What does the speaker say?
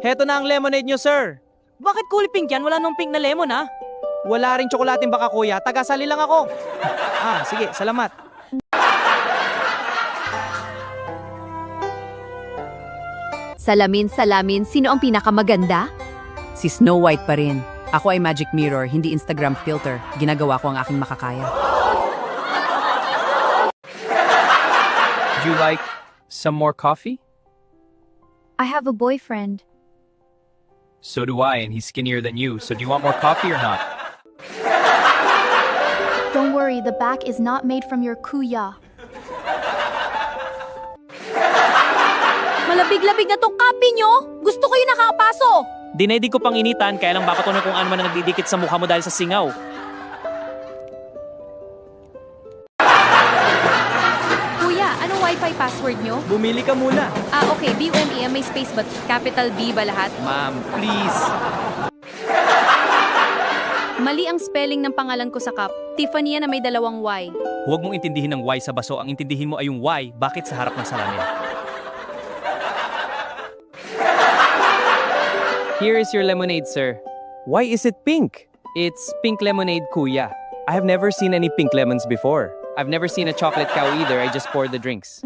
Heto na ang lemonade nyo, sir. Bakit kulay pink yan? Wala nung pink na lemon ha? Wala ring tsokolating baka kuya, tagasali lang ako. Sige, salamat. Salamin, sino ang pinakamaganda? Si Snow White pa rin. Ako ay magic mirror, hindi Instagram filter. Ginagawa ko ang aking makakaya. Would you like some more coffee? I have a boyfriend. So do I, and he's skinnier than you. So do you want more coffee or not? Don't worry, the back is not made from your kuya. Malabig-labig na tong kape nyo! Gusto ko yung nakapaso! Dinay ko pang initan, kaya lang baka tunog kung ano man ang nagdidikit sa mukha mo dahil sa singaw. Kuya, anong wifi password nyo? Bumili ka muna. Okay, BUME, may space ba? Capital B ba lahat? Ma'am, please. Mali ang spelling ng pangalan ko sa cup. Tiffany na may dalawang Y. Huwag mong intindihin ng Y sa baso. Ang intindihin mo ay yung Y, bakit sa harap ng salamin. Here is your lemonade, sir. Why is it pink? It's pink lemonade, kuya. I have never seen any pink lemons before. I've never seen a chocolate cow either. I just pour the drinks.